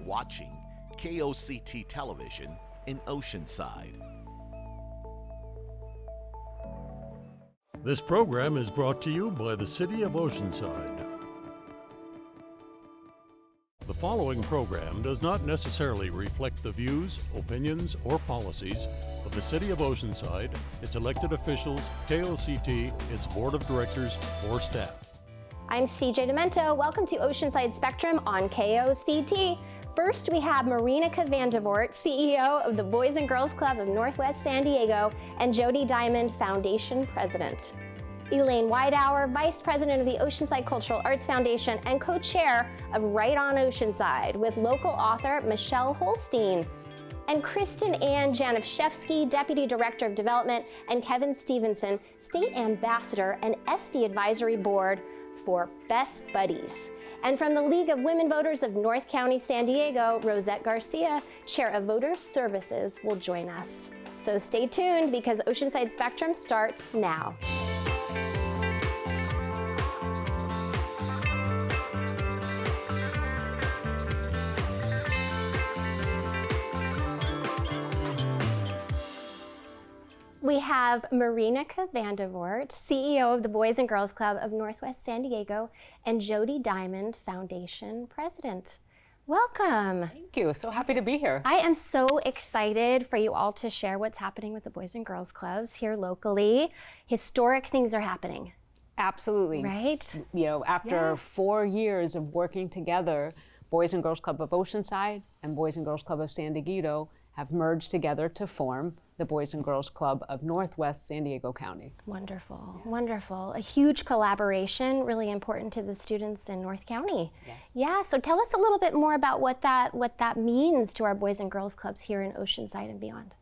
watching KOCT Television in Oceanside. This program is brought to you by the City of Oceanside. The following program does not necessarily reflect the views, opinions, or policies of the City of Oceanside, its elected officials, KOCT, its board of directors, or staff. I'm CJ Demento. Welcome to Oceanside Spectrum on KOCT. First, we have Marinika Vandevort, CEO of the Boys and Girls Club of Northwest San Diego, and Jody Diamond, Foundation President. Elaine Weidauer, Vice President of the Oceanside Cultural Arts Foundation and co-chair of Right on Oceanside with local author Michelle Holstein. And Kristen Ann Janowszewski, Deputy Director of Development, and Kevin Stevenson, State Ambassador and SD Advisory Board for Best Buddies. And from the League of Women Voters of North County, San Diego, Rosette Garcia, Chair of Voter Services, will join us. So stay tuned because Oceanside Spectrum starts now. We have Marinika Vandevort, CEO of the Boys and Girls Club of Northwest San Diego, and Jody Diamond, Foundation President. Welcome. Thank you. So happy to be here. I am so excited for you all to share what's happening with the Boys and Girls Clubs here locally. Historic things are happening. Absolutely. Right? You know, after 4 years of working together, Boys and Girls Club of Oceanside and Boys and Girls Club of San Diego have merged together to form the Boys and Girls Club of Northwest San Diego County. Wonderful, wonderful. A huge collaboration, really important to the students in North County. Yes. Yeah, so tell us a little bit more about what that means to our Boys and Girls Clubs here in Oceanside and beyond.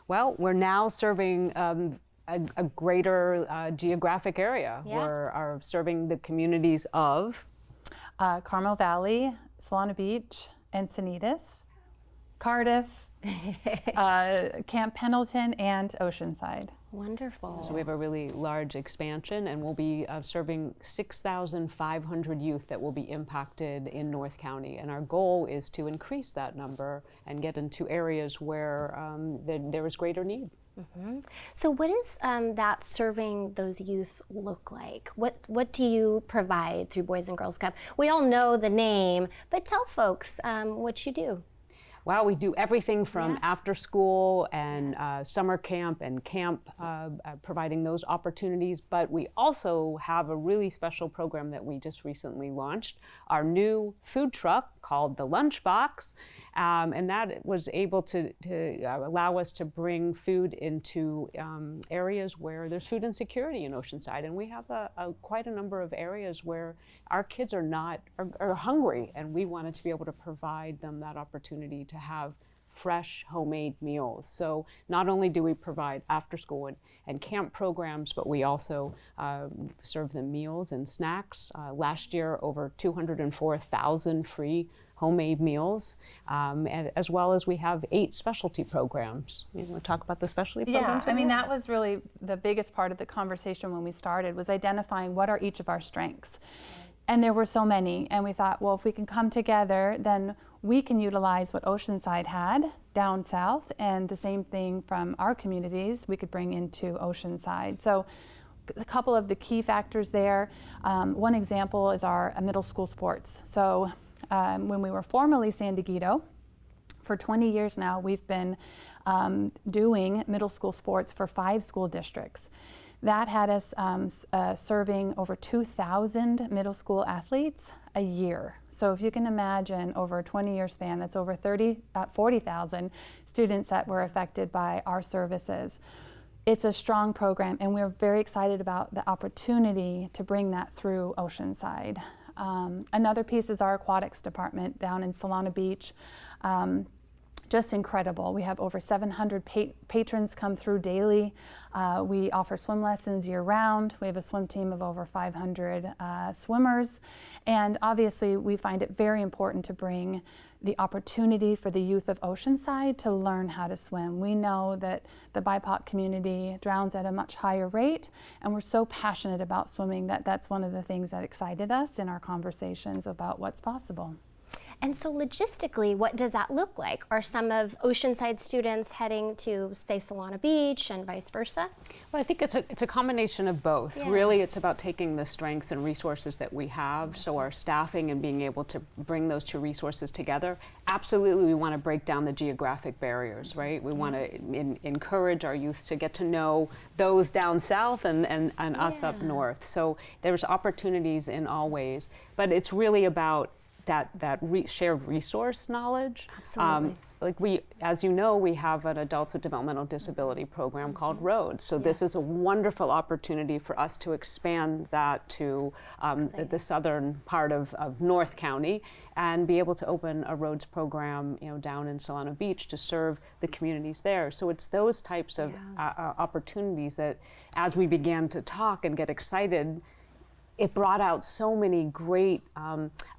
Well, we're now serving a greater geographic area. Yeah. We're serving the communities of Carmel Valley, Solana Beach, Encinitas, Cardiff, Camp Pendleton, and Oceanside. Wonderful. So we have a really large expansion, and we'll be serving 6,500 youth that will be impacted in North County. And our goal is to increase that number and get into areas where there is greater need. Mm-hmm. So what does that serving those youth look like? What do you provide through Boys and Girls Club? We all know the name, but tell folks what you do. Well, we do everything from after school and summer camp and camp, providing those opportunities, but we also have a really special program that we just recently launched, our new food truck called the Lunchbox, and that was able to allow us to bring food into areas where there's food insecurity in Oceanside, and we have quite a number of areas where our kids are hungry, and we wanted to be able to provide them that opportunity to have fresh homemade meals. So not only do we provide after school and camp programs, but we also serve them meals and snacks. Last year, over 204,000 free homemade meals, as well as we have 8 specialty programs. You want to talk about the specialty programs? Yeah, I mean, that was really the biggest part of the conversation when we started, was identifying what are each of our strengths. And there were so many, and we thought, well, if we can come together, then we can utilize what Oceanside had down south, and the same thing from our communities we could bring into Oceanside. So a couple of the key factors there, one example is our middle school sports. So when we were formerly San Diego, for 20 years now, we've been doing middle school sports for 5 school districts. That had us serving over 2,000 middle school athletes a year. So if you can imagine, over a 20-year span, that's over 40,000 students that were affected by our services. It's a strong program, and we're very excited about the opportunity to bring that through Oceanside. Another piece is our aquatics department down in Solana Beach. Just incredible. We have over 700 patrons come through daily. We offer swim lessons year-round. We have a swim team of over 500 swimmers. And obviously, we find it very important to bring the opportunity for the youth of Oceanside to learn how to swim. We know that the BIPOC community drowns at a much higher rate, and we're so passionate about swimming that that's one of the things that excited us in our conversations about what's possible. And so logistically, what does that look like? Are some of Oceanside students heading to, say, Solana Beach and vice versa? Well, I think it's a combination of both. Yeah. Really, it's about taking the strengths and resources that we have, so our staffing and being able to bring those two resources together. Absolutely, we want to break down the geographic barriers, right? We want to encourage our youth to get to know those down south and us up north. So there's opportunities in all ways, but it's really about that shared resource knowledge. Absolutely. Like as you know, we have an adults with developmental disability program called Roads. So this is a wonderful opportunity for us to expand that to the southern part of North County and be able to open a Roads program, down in Solana Beach to serve the communities there. So it's those types of opportunities that, as we began to talk and get excited, it brought out so many great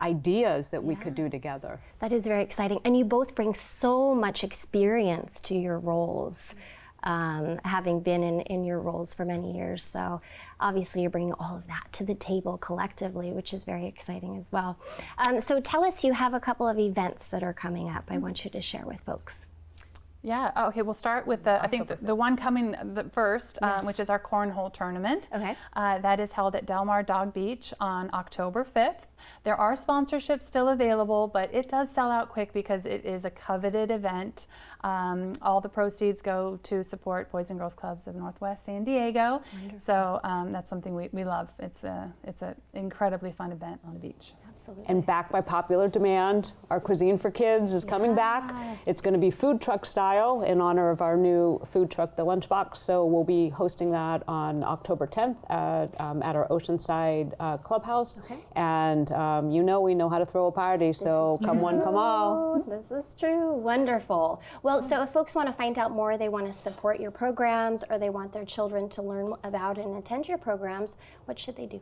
ideas that we could do together. That is very exciting. And you both bring so much experience to your roles, having been in your roles for many years. So obviously you're bringing all of that to the table collectively, which is very exciting as well. So tell us, you have a couple of events that are coming up I want you to share with folks. Yeah, okay, we'll start with I think the one coming first, which is our cornhole tournament. Okay. That is held at Del Mar Dog Beach on October 5th. There are sponsorships still available, but it does sell out quick because it is a coveted event. All the proceeds go to support Boys and Girls Clubs of Northwest San Diego. Wonderful. So that's something we love. It's an incredibly fun event on the beach. Absolutely. And backed by popular demand, our Cuisine for Kids is coming back. It's going to be food truck style in honor of our new food truck, the Lunchbox. So we'll be hosting that on October 10th at our Oceanside Clubhouse. Okay. And we know how to throw a party, so come one, come all. This is true. Wonderful. Well, so if folks want to find out more, they want to support your programs, or they want their children to learn about and attend your programs, what should they do?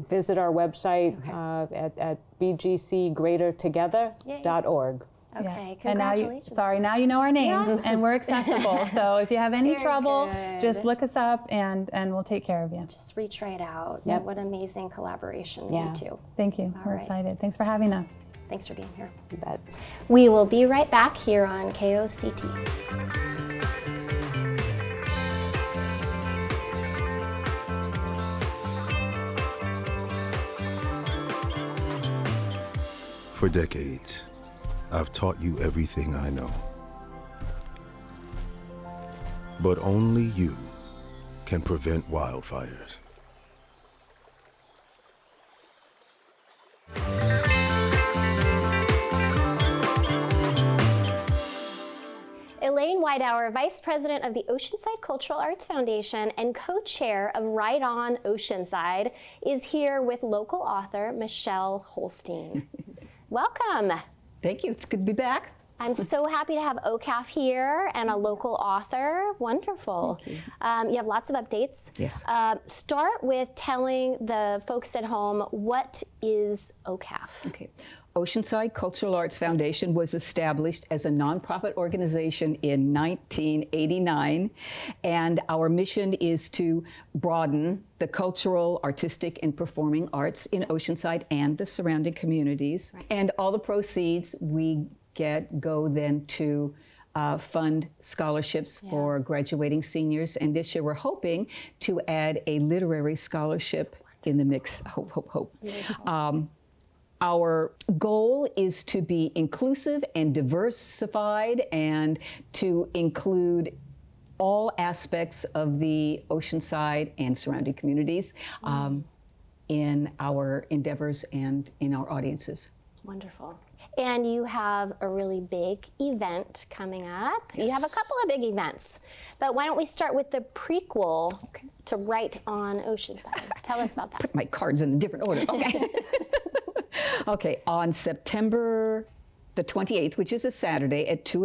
Visit our website at bgcgreatertogether.org. Okay, and congratulations. now you know our names and we're accessible. So if you have any Very trouble, good. just look us up and we'll take care of you. Just reach right out. Yep. What amazing collaboration, Yeah. you two. Thank you. We're right. excited. Thanks for having us. Thanks for being here. You bet. We will be right back here on KOCT. For decades, I've taught you everything I know. But only you can prevent wildfires. Elaine Whitehour, Vice President of the Oceanside Cultural Arts Foundation and co-chair of Right On Oceanside, is here with local author Michelle Holstein. Welcome. Thank you. It's good to be back. I'm so happy to have OCAF here and a local author. Wonderful. Thank you. You have lots of updates. Yes. Start with telling the folks at home, what is OCAF? Okay. Oceanside Cultural Arts Foundation was established as a nonprofit organization in 1989, and our mission is to broaden the cultural, artistic, and performing arts in Oceanside and the surrounding communities. Right. And all the proceeds we get go then to fund scholarships for graduating seniors, and this year we're hoping to add a literary scholarship in the mix. Hope. Our goal is to be inclusive and diversified and to include all aspects of the Oceanside and surrounding communities in our endeavors and in our audiences. Wonderful. And you have a really big event coming up. You have a couple of big events, but why don't we start with the prequel to Right On Oceanside. Tell us about that. Put my cards in a different order. Okay. Okay, on September the 28th, which is a Saturday at 2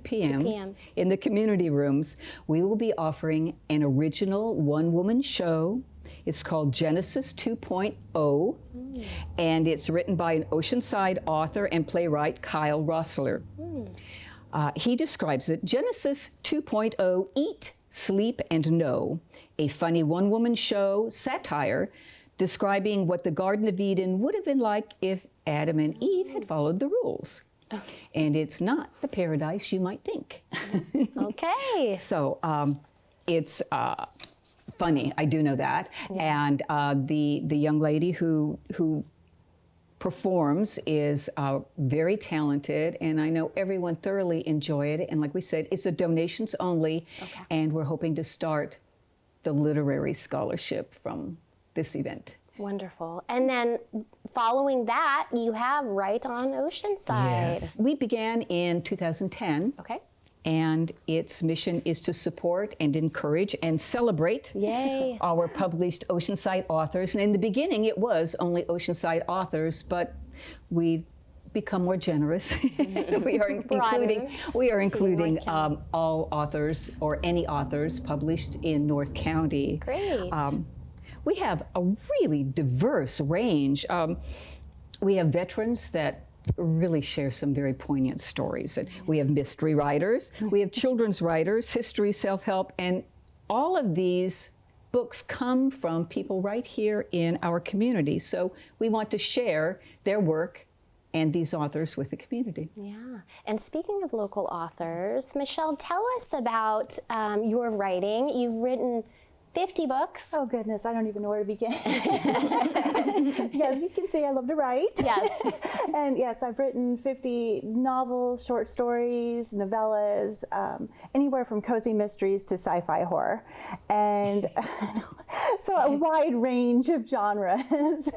p.m. in the community rooms, we will be offering an original one-woman show. It's called Genesis 2.0, and it's written by an Oceanside author and playwright, Kyle Rossler. He describes it, Genesis 2.0, Eat, Sleep, and Know, a funny one-woman show satire describing what the Garden of Eden would have been like if Adam and Eve had followed the rules. And it's not the paradise you might think. Okay. So it's funny, I do know that. And the young lady who performs is very talented, and I know everyone thoroughly enjoyed it. And like we said, it's a donations only, and we're hoping to start the literary scholarship from this event. Wonderful. And then following that, you have Right on Oceanside. Yes. We began in 2010. Okay. And its mission is to support and encourage and celebrate Yay. our published Oceanside authors. And in the beginning, it was only Oceanside authors, but we've become more generous. we are including all authors or any authors published in North County. Great. We have a really diverse range. We have veterans that really share some very poignant stories. And we have mystery writers, we have children's writers, history, self-help, and all of these books come from people right here in our community. So we want to share their work and these authors with the community. Yeah. And speaking of local authors, Michelle, tell us about your writing. You've written 50 books. Oh goodness, I don't even know where to begin. Yes, you can see I love to write. Yes. And yes, I've written 50 novels, short stories, novellas, anywhere from cozy mysteries to sci-fi horror. And so a wide range of genres.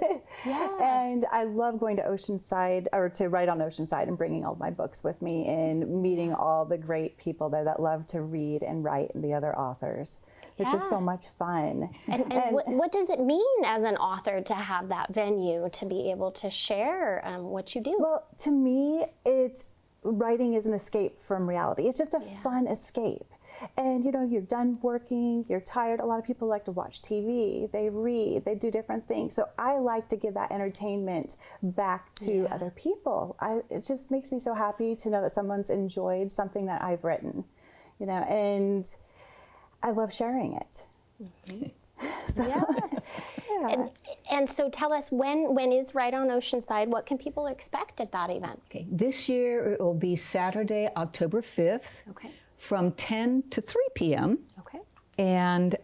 Yeah. And I love going to Oceanside, or to write on Oceanside, and bringing all my books with me and meeting all the great people there that love to read and write, and the other authors. It's just so much fun. And what does it mean as an author to have that venue, to be able to share what you do? Well, to me, writing is an escape from reality. It's just a fun escape. And you know, you're done working, you're tired. A lot of people like to watch TV, they read, they do different things. So I like to give that entertainment back to other people. It just makes me so happy to know that someone's enjoyed something that I've written, you know, and I love sharing it. And so tell us, when is Right on Oceanside? What can people expect at that event? Okay. This year it will be Saturday, October 5th, from 10 to 3 p.m. Okay. And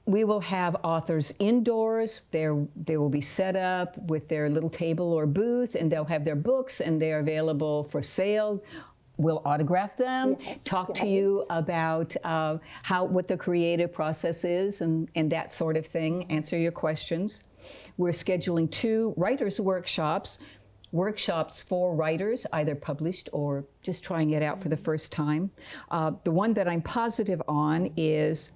we will have authors indoors. They will be set up with their little table or booth, and they'll have their books, and they're available for sale. We'll autograph them, talk to you about what the creative process is and that sort of thing, answer your questions. We're scheduling 2 writers' workshops for writers, either published or just trying it out for the first time. The one that I'm positive on is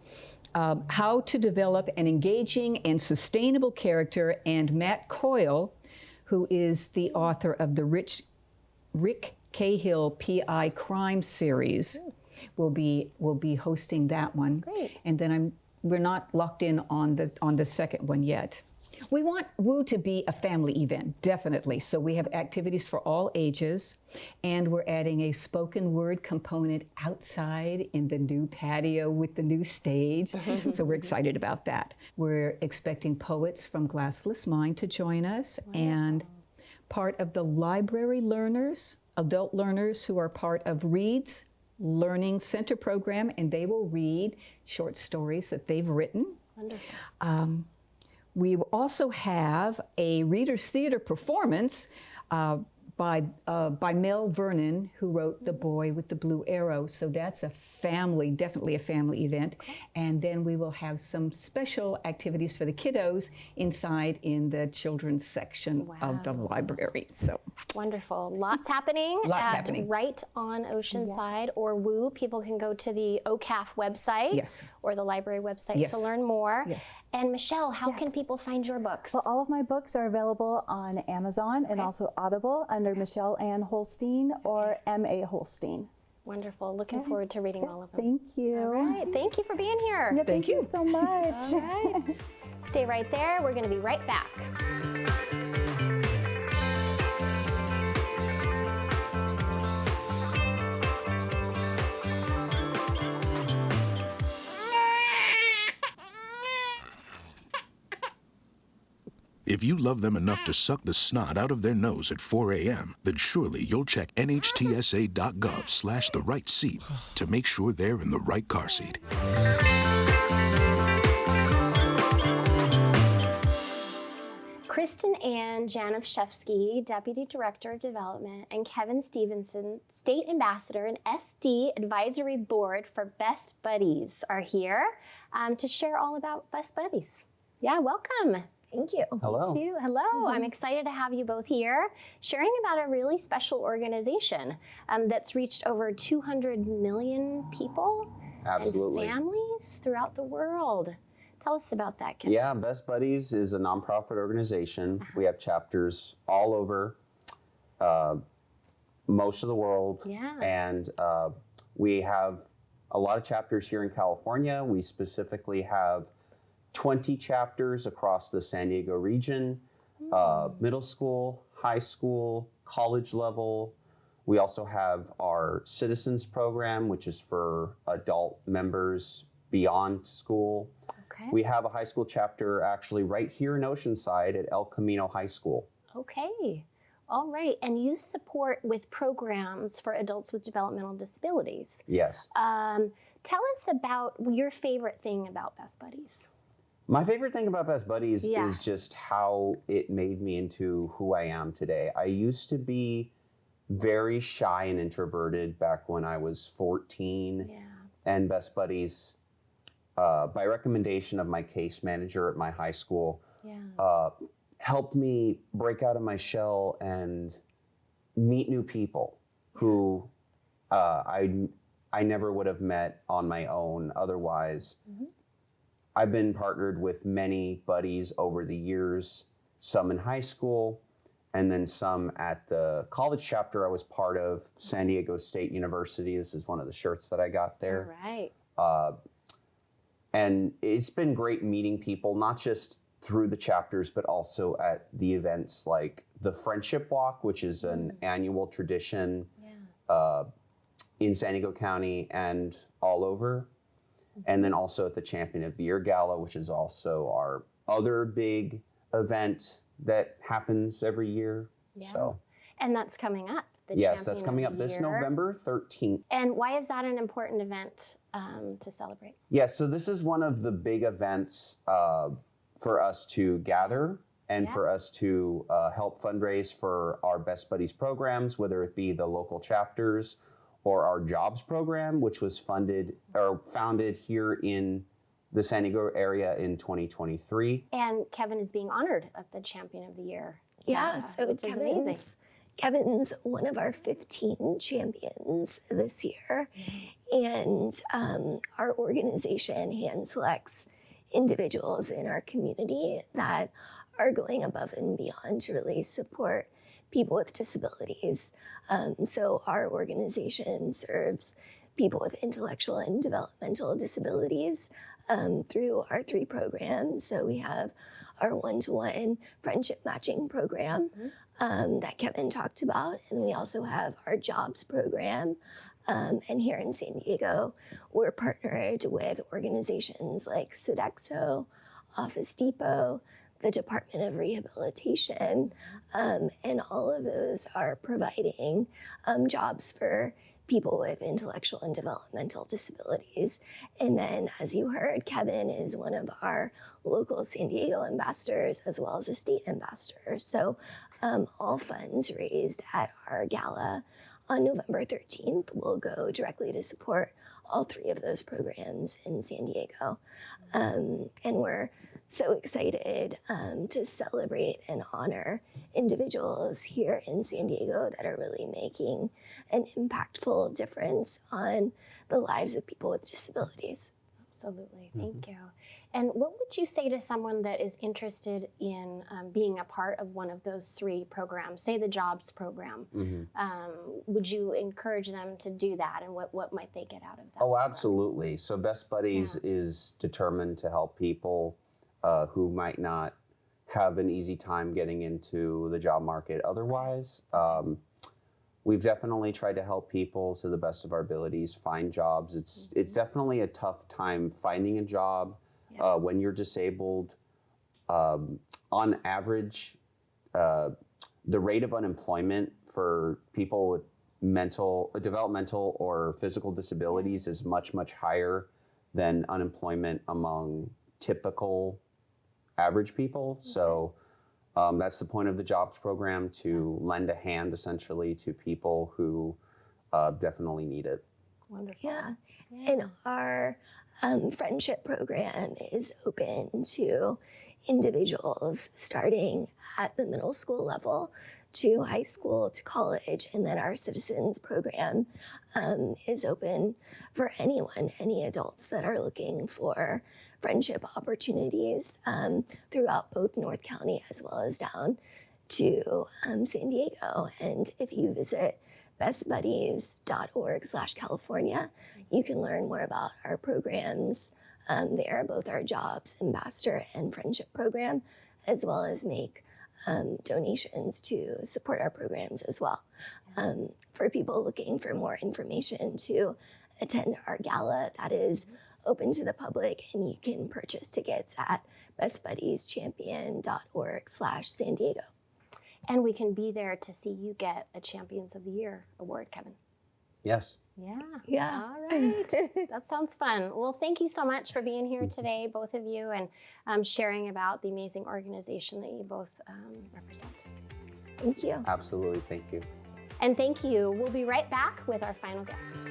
how to develop an engaging and sustainable character, and Matt Coyle, who is the author of the Rick Cahill PI crime series, will be hosting that one. Great. And then we're not locked in on the second one yet. We want WOO to be a family event, definitely. So we have activities for all ages, and we're adding a spoken word component outside in the new patio with the new stage. So we're excited about that. We're expecting poets from Glassless Mind to join us, and part of the library learners, adult learners who are part of Read's Learning Center program, and they will read short stories that they've written. Wonderful. We also have a Reader's Theater performance by Mel Vernon, who wrote The Boy with the Blue Arrow. So that's definitely a family event. And then we will have some special activities for the kiddos inside in the children's section of the library. So wonderful. Lots happening Right on Oceanside, or WOO. People can go to the OCAF website or the library website to learn more. And Michelle, how can people find your books? Well, all of my books are available on Amazon and also Audible under Michelle Ann Holstein or M.A. Holstein. Wonderful. Looking forward to reading all of them. Thank you. All right. Thank you for being here. Yeah, thank you so much. All right. Stay right there. We're going to be right back. If you love them enough to suck the snot out of their nose at 4 a.m., then surely you'll check NHTSA.gov/the-right seat to make sure they're in the right car seat. Kristen Ann Janowszewski, Deputy Director of Development, and Kevin Stevenson, State Ambassador and SD Advisory Board for Best Buddies, are here to share all about Best Buddies. Yeah, welcome. Thank you. Hello. Hello. I'm excited to have you both here, sharing about a really special organization that's reached over 200 million people Absolutely. and families throughout the world. Tell us about that, Kevin. Yeah, Best Buddies is a nonprofit organization. We have chapters all over most of the world. Yeah. And we have a lot of chapters here in California. We specifically have 20 chapters across the San Diego region, middle school, high school, college level. We also have our Citizens program, which is for adult members beyond school. Okay. We have a high school chapter actually right here in Oceanside at El Camino High School. Okay. All right. And you support with programs for adults with developmental disabilities. Yes. Tell us about your favorite thing about Best Buddies. My favorite thing about Best Buddies Yeah. is just how it made me into who I am today. I used to be very shy and introverted back when I was 14. Yeah. And Best Buddies, by recommendation of my case manager at my high school, Yeah. helped me break out of my shell and meet new people who I never would have met on my own otherwise. Mm-hmm. I've been partnered with many buddies over the years, some in high school, and then some at the college chapter I was part of, San Diego State University. This is one of the shirts that I got there. All right. And it's been great meeting people, not just through the chapters, but also at the events like the Friendship Walk, which is an annual tradition in San Diego County and all over. And then also at the Champion of the Year Gala, which is also our other big event that happens every year. Yeah. So, And that's coming up. The yes, Champion that's of coming the up this Year. November 13th. And why is that an important event to celebrate? Yeah, so this is one of the big events for us to gather and for us to help fundraise for our Best Buddies programs, whether it be the local chapters or our jobs program, which was funded or founded here in the San Diego area in 2023. And Kevin is being honored at the Champion of the Year. Yeah, so which is amazing. Kevin's one of our 15 champions this year. And our organization hand selects individuals in our community that are going above and beyond to really support people with disabilities. So our organization serves people with intellectual and developmental disabilities through our 3 programs. So we have our one-to-one friendship matching program that Kevin talked about. And we also have our jobs program. And here in San Diego, we're partnered with organizations like Sodexo, Office Depot, the Department of Rehabilitation, and all of those are providing jobs for people with intellectual and developmental disabilities. And then, as you heard, Kevin is one of our local San Diego ambassadors as well as a state ambassador. So all funds raised at our gala on November 13th will go directly to support all 3 of those programs in San Diego. And we're so excited to celebrate and honor individuals here in San Diego that are really making an impactful difference on the lives of people with disabilities. Absolutely. Thank you. And what would you say to someone that is interested in being a part of one of those 3 programs, say the jobs program? Would you encourage them to do that, and what might they get out of that? Oh, absolutely. So Best Buddies is determined to help people who might not have an easy time getting into the job market otherwise. We've definitely tried to help people to the best of our abilities find jobs. It's definitely a tough time finding a job when you're disabled. on average, the rate of unemployment for people with developmental or physical disabilities is much, much higher than unemployment among typical average people. So that's the point of the jobs program, to lend a hand essentially to people who definitely need it. Wonderful. Yeah. And our friendship program is open to individuals starting at the middle school level to high school to college, and then our citizens program is open for anyone, any adults that are looking for friendship opportunities throughout both North County as well as down to San Diego. And if you visit bestbuddies.org/California, you can learn more about our programs there, both our Jobs Ambassador and Friendship program, as well as make donations to support our programs as well. For people looking for more information to attend our gala, that is open to the public, and you can purchase tickets at bestbuddieschampion.org/San Diego. And we can be there to see you get a Champions of the Year award, Kevin. Yes. Yeah. All right. That sounds fun. Well, thank you so much for being here today, both of you, and sharing about the amazing organization that you both represent. Thank you. Absolutely. Thank you. And thank you. We'll be right back with our final guest.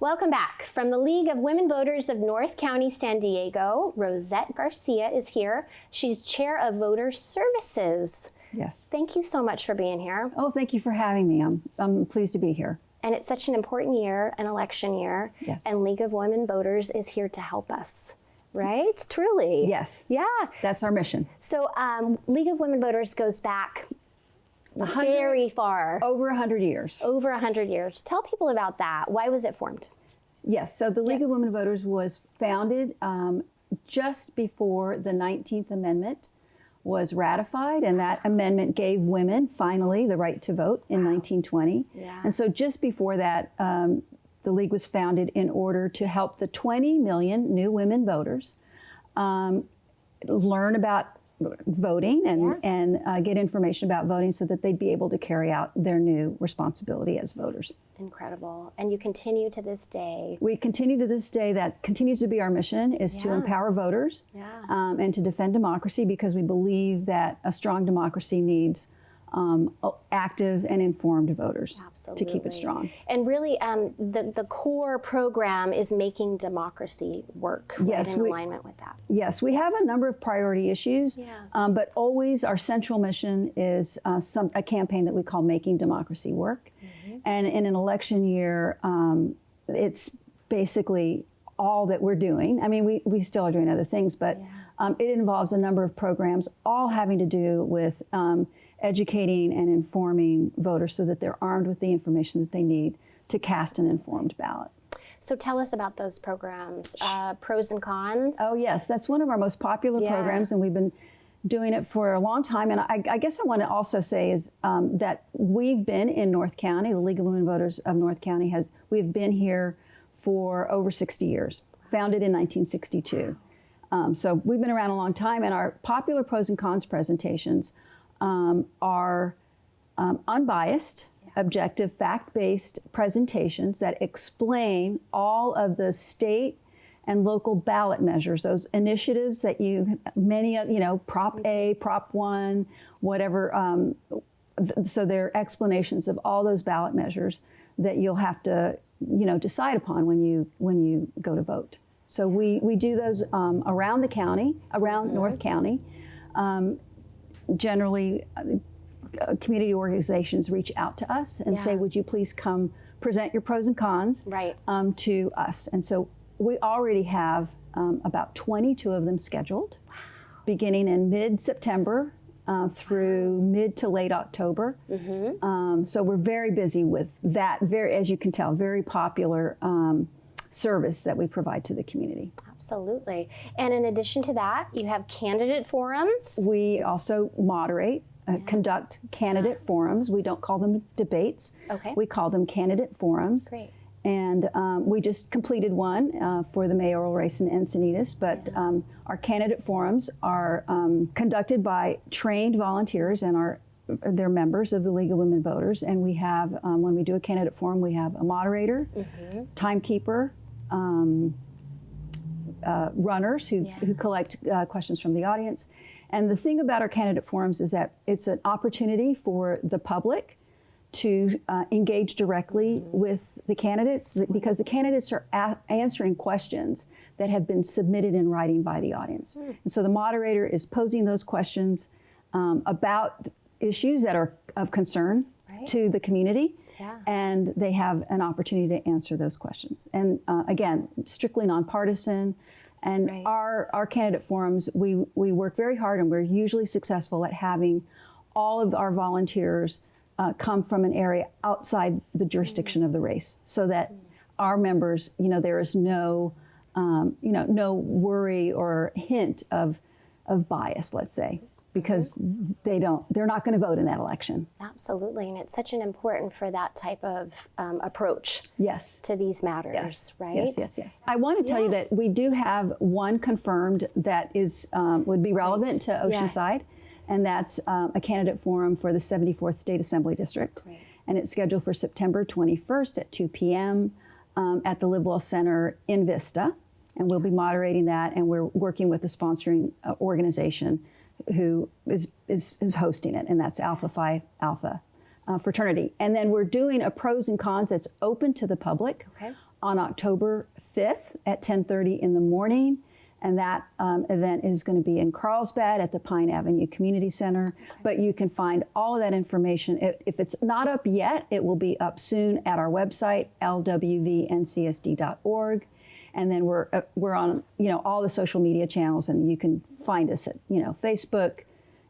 Welcome back. From the League of Women Voters of North County, San Diego, Rosette Garcia is here. She's Chair of Voter Services. Yes. Thank you so much for being here. Oh, thank you for having me. I'm pleased to be here. And it's such an important year, an election year. Yes. And League of Women Voters is here to help us, right? Truly. Yes. Yeah. That's our mission. So League of Women Voters goes back very far. Over 100 years. Over 100 years. Tell people about that. Why was it formed? Yes, so the League of Women Voters was founded just before the 19th Amendment was ratified, and that amendment gave women, finally, the right to vote in 1920. Yeah. And so just before that, the League was founded in order to help the 20 million new women voters learn about voting and get information about voting so that they'd be able to carry out their new responsibility as voters. Incredible. And you continue to this day. We continue to this day. That continues to be our mission, is to empower voters and to defend democracy, because we believe that a strong democracy needs active and informed voters to keep it strong. And really, the core program is making democracy work, yes, in alignment with that. Yes, we have a number of priority issues, but always our central mission is a campaign that we call Making Democracy Work. And in an election year, it's basically all that we're doing. I mean, we still are doing other things, but it involves a number of programs, all having to do with educating and informing voters so that they're armed with the information that they need to cast an informed ballot. So tell us about those programs, pros and cons. Oh yes, that's one of our most popular programs, and we've been doing it for a long time. And I guess I want to also say is that we've been in North County, the League of Women Voters of North County we've been here for over 60 years, founded in 1962. So we've been around a long time, and our popular pros and cons presentations are unbiased, objective, fact-based presentations that explain all of the state and local ballot measures, those initiatives that Prop A, Prop 1, whatever. So they're explanations of all those ballot measures that you'll have to, decide upon when you go to vote. So we do those around the county, around North County. Generally, community organizations reach out to us and say, would you please come present your pros and cons to us? And so we already have about 22 of them scheduled. beginning in mid-September through mid to late October. So we're very busy with that, as you can tell, very popular service that we provide to the community. Absolutely. And in addition to that, you have candidate forums. We also moderate, conduct candidate forums. We don't call them debates. Okay. We call them candidate forums. Great. And we just completed one for the mayoral race in Encinitas, but our candidate forums are conducted by trained volunteers and they're members of the League of Women Voters. And we have, when we do a candidate forum, we have a moderator, timekeeper, runners who collect questions from the audience. And the thing about our candidate forums is that it's an opportunity for the public to engage directly with the candidates, because the candidates are answering questions that have been submitted in writing by the audience. And so the moderator is posing those questions about issues that are of concern to the community, and they have an opportunity to answer those questions. And again, strictly nonpartisan. And our candidate forums, we work very hard, and we're usually successful at having all of our volunteers come from an area outside the jurisdiction of the race, so that our members, there is no, no worry or hint of bias, let's say, because they're not going to vote in that election. Absolutely, and it's such an important for that type of approach. To these matters, right? Yes. I want to tell you that we do have one confirmed that is would be relevant to Oceanside. And that's a candidate forum for the 74th State Assembly District. And it's scheduled for September 21st at 2 p.m. At the Livewell Center in Vista. And we'll be moderating that, and we're working with the sponsoring organization who is hosting it, and that's Alpha Phi Alpha fraternity. And then we're doing a pros and cons that's open to the public on October 5th at 10:30 in the morning. And that event is going to be in Carlsbad at the Pine Avenue Community Center. But you can find all of that information. If it's not up yet, it will be up soon at our website, lwvncsd.org. And then we're on all the social media channels, and you can find us at Facebook,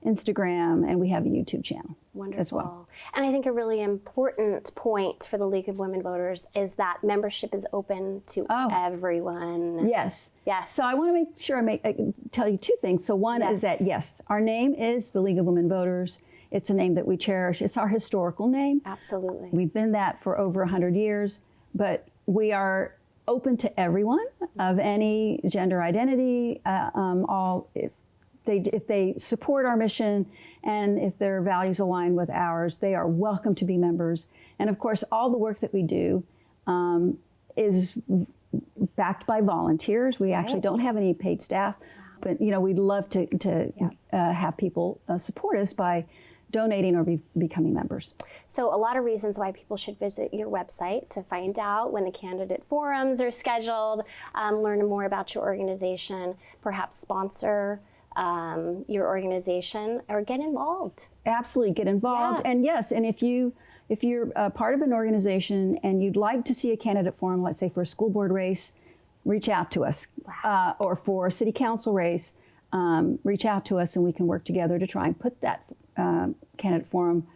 Instagram, and we have a YouTube channel as well. And I think a really important point for the League of Women Voters is that membership is open to everyone. Yes. So I want to make sure I tell you two things. So one is that, yes, our name is the League of Women Voters. It's a name that we cherish. It's our historical name. Absolutely. We've been that for over 100 years, but we are open to everyone of any gender identity, if they support our mission and if their values align with ours, they are welcome to be members. And of course, all the work that we do is backed by volunteers. We actually don't have any paid staff, but we'd love to have people support us by donating or becoming members. So a lot of reasons why people should visit your website to find out when the candidate forums are scheduled, learn more about your organization, perhaps sponsor your organization, or get involved. Absolutely, get involved. And yes, and if you're part of an organization and you'd like to see a candidate forum, let's say for a school board race, reach out to us. Or for a city council race, reach out to us, and we can work together to try and put that candidate forum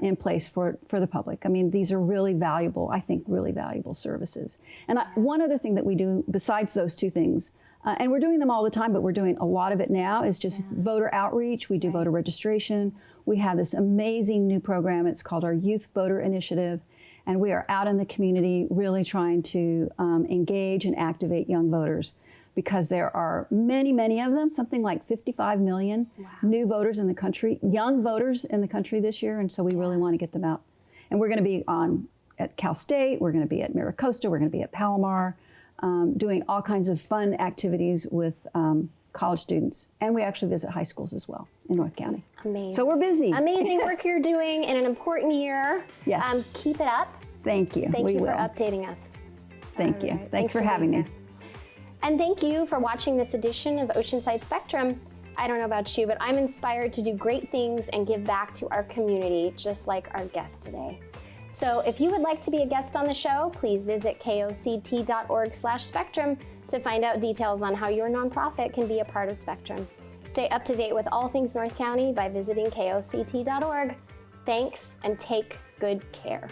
in place for the public. I mean, these are really valuable, I think, really valuable services. And one other thing that we do besides those two things, and we're doing them all the time, but we're doing a lot of it now, is just voter outreach. We do voter registration. We have this amazing new program. It's called our Youth Voter Initiative. And we are out in the community really trying to engage and activate young voters, because there are many, many of them, something like 55 million new voters in the country, young voters in the country this year. And so we really want to get them out. And we're going to be at Cal State, we're going to be at Maricosta, we're going to be at Palomar, doing all kinds of fun activities with college students. And we actually visit high schools as well in North County. Amazing. So we're busy. Amazing work you're doing in an important year. Yes. Keep it up. Thank you. Thank you for updating us. Thank you. Thanks for having me. And thank you for watching this edition of Oceanside Spectrum. I don't know about you, but I'm inspired to do great things and give back to our community, just like our guest today. So if you would like to be a guest on the show, please visit koct.org/spectrum to find out details on how your nonprofit can be a part of Spectrum. Stay up to date with all things North County by visiting koct.org. Thanks, and take good care.